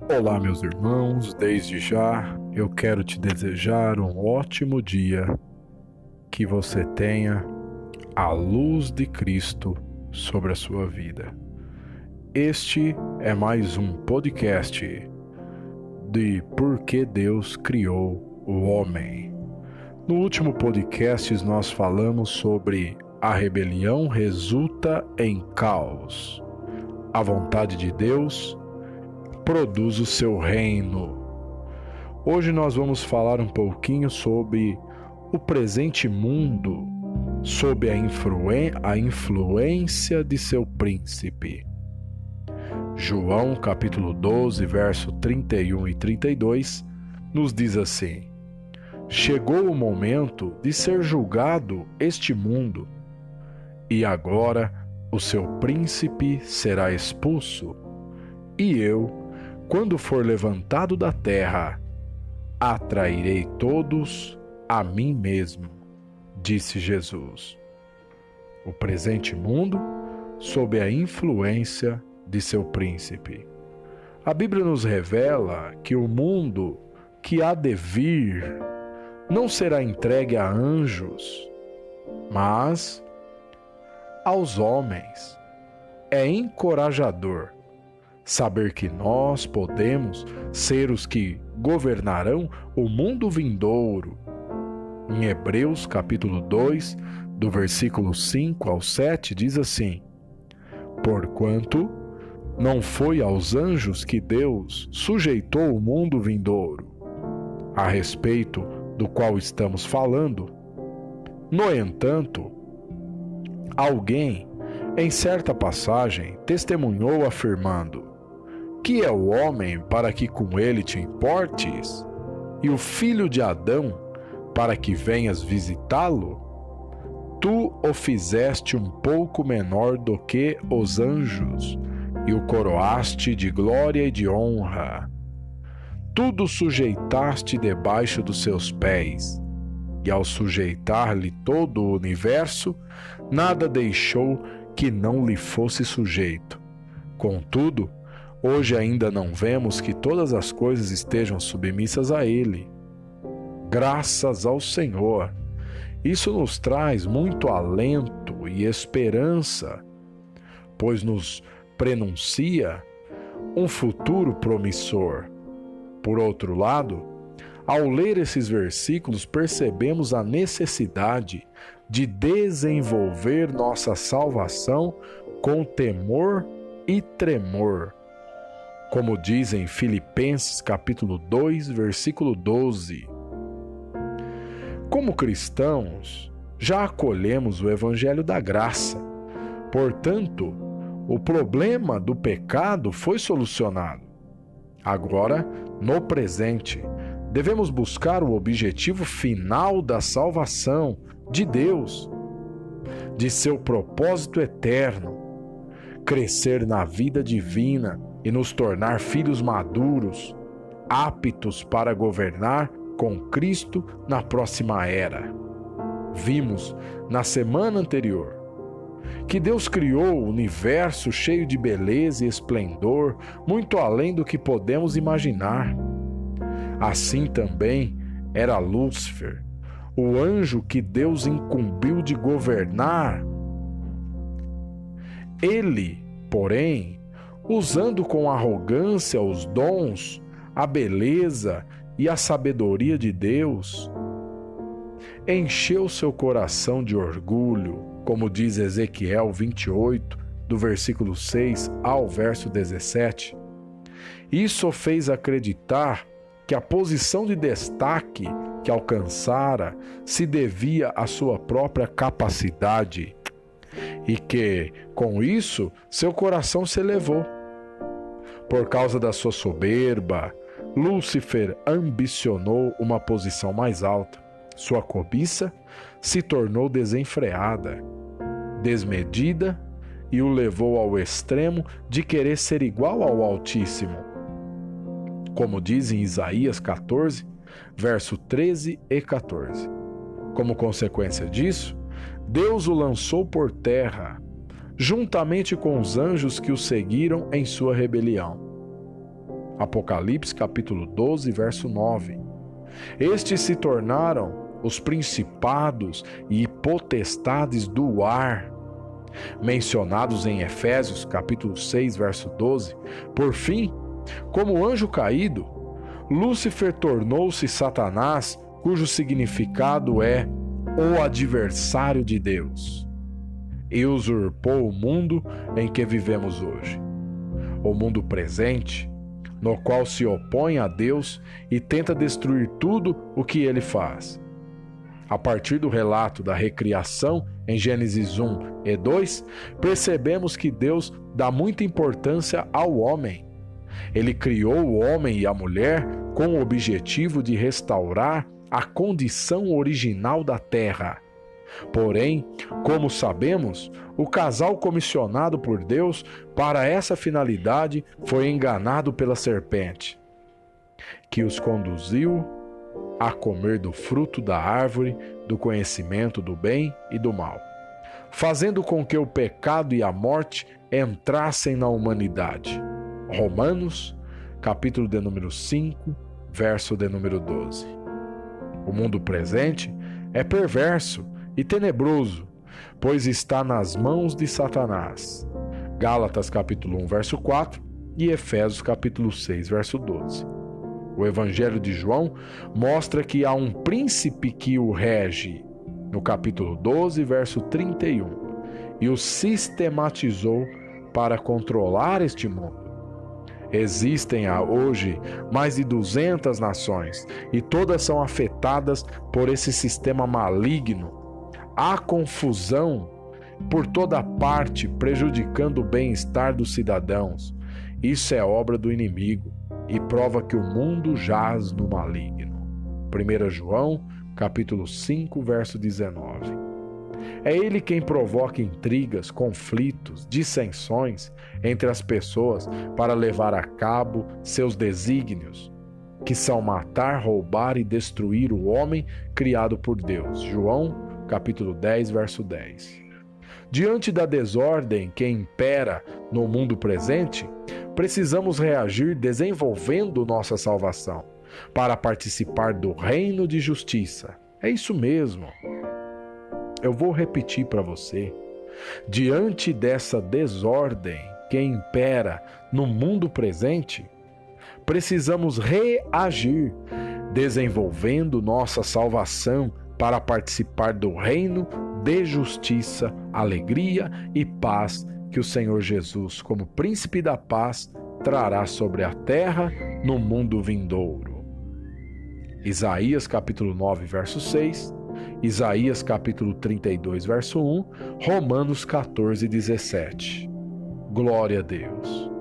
Olá, meus irmãos, desde já eu quero te desejar um ótimo dia, que você tenha a luz de Cristo sobre a sua vida. Este é mais um podcast de Por que Deus criou o homem. No último podcast nós falamos sobre a rebelião resulta em caos. A vontade de Deus produz o seu reino. Hoje nós vamos falar um pouquinho sobre o presente mundo, sob a influência de seu príncipe. João capítulo 12, verso 31 e 32, nos diz assim: Chegou o momento de ser julgado este mundo, e agora o seu príncipe será expulso, e eu, quando for levantado da terra, atrairei todos a mim mesmo, disse Jesus. O presente mundo sob a influência de seu príncipe. A Bíblia nos revela que o mundo que há de vir não será entregue a anjos, mas aos homens. É encorajador saber que nós podemos ser os que governarão o mundo vindouro. Em Hebreus capítulo 2, do versículo 5 ao 7, diz assim: Porquanto não foi aos anjos que Deus sujeitou o mundo vindouro, a respeito do qual estamos falando. No entanto, alguém, em certa passagem, testemunhou afirmando: Que é o homem para que com ele te importes? E o filho de Adão para que venhas visitá-lo? Tu o fizeste um pouco menor do que os anjos, e o coroaste de glória e de honra. Tudo sujeitaste debaixo dos seus pés, e ao sujeitar-lhe todo o universo, nada deixou que não lhe fosse sujeito. Contudo, hoje ainda não vemos que todas as coisas estejam submissas a Ele. Graças ao Senhor! Isso nos traz muito alento e esperança, pois nos prenuncia um futuro promissor. Por outro lado, ao ler esses versículos, percebemos a necessidade de desenvolver nossa salvação com temor e tremor, como diz em Filipenses capítulo 2, versículo 12. Como cristãos, já acolhemos o evangelho da graça. Portanto, o problema do pecado foi solucionado. Agora, no presente, devemos buscar o objetivo final da salvação de Deus, de seu propósito eterno, crescer na vida divina e nos tornar filhos maduros, aptos para governar com Cristo na próxima era. Vimos na semana anterior que Deus criou o universo cheio de beleza e esplendor, muito além do que podemos imaginar. Assim também era Lúcifer, o anjo que Deus incumbiu de governar. Ele, porém, usando com arrogância os dons, a beleza e a sabedoria de Deus, encheu seu coração de orgulho, como diz Ezequiel 28, do versículo 6 ao verso 17. Isso o fez acreditar que a posição de destaque que alcançara se devia à sua própria capacidade e que, com isso, seu coração se elevou. Por causa da sua soberba, Lúcifer ambicionou uma posição mais alta. Sua cobiça se tornou desenfreada, desmedida e o levou ao extremo de querer ser igual ao Altíssimo. Como diz em Isaías 14, verso 13 e 14. Como consequência disso, Deus o lançou por terra, juntamente com os anjos que o seguiram em sua rebelião. Apocalipse capítulo 12, verso 9. Estes se tornaram os principados e potestades do ar, mencionados em Efésios capítulo 6, verso 12. Por fim, como anjo caído, Lúcifer tornou-se Satanás, cujo significado é o adversário de Deus, e usurpou o mundo em que vivemos hoje. O mundo presente, no qual se opõe a Deus e tenta destruir tudo o que ele faz. A partir do relato da recriação em Gênesis 1 e 2, percebemos que Deus dá muita importância ao homem. Ele criou o homem e a mulher com o objetivo de restaurar a condição original da terra. Porém, como sabemos, o casal comissionado por Deus para essa finalidade foi enganado pela serpente, que os conduziu a comer do fruto da árvore do conhecimento do bem e do mal, fazendo com que o pecado e a morte entrassem na humanidade. Romanos, capítulo de número 5, verso de número 12. O mundo presente é perverso e tenebroso, pois está nas mãos de Satanás. Gálatas capítulo 1, verso 4 e Efésios capítulo 6, verso 12. O Evangelho de João mostra que há um príncipe que o rege, no capítulo 12, verso 31, e o sistematizou para controlar este mundo. Existem hoje mais de 200 nações e todas são afetadas por esse sistema maligno. Há confusão por toda parte, prejudicando o bem-estar dos cidadãos. Isso é obra do inimigo e prova que o mundo jaz no maligno. 1 João, capítulo 5, verso 19. É ele quem provoca intrigas, conflitos, dissensões entre as pessoas para levar a cabo seus desígnios, que são matar, roubar e destruir o homem criado por Deus. João, capítulo 10, verso 10. Diante da desordem que impera no mundo presente, precisamos reagir desenvolvendo nossa salvação, para participar do reino de justiça. É isso mesmo. Eu vou repetir para você. Diante dessa desordem que impera no mundo presente, precisamos reagir, desenvolvendo nossa salvação para participar do reino de justiça, alegria e paz que o Senhor Jesus, como príncipe da paz, trará sobre a terra no mundo vindouro. Isaías capítulo 9, verso 6, Isaías capítulo 32, verso 1, Romanos 14, 17. Glória a Deus.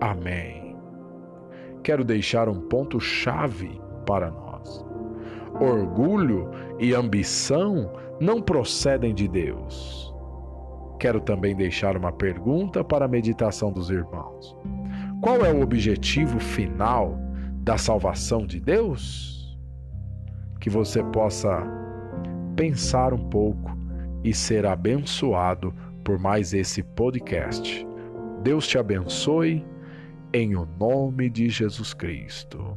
Amém. Quero deixar um ponto-chave para nós. Orgulho e ambição não procedem de Deus. Quero também deixar uma pergunta para a meditação dos irmãos. Qual é o objetivo final da salvação de Deus? Que você possa pensar um pouco e ser abençoado por mais esse podcast. Deus te abençoe em o nome de Jesus Cristo.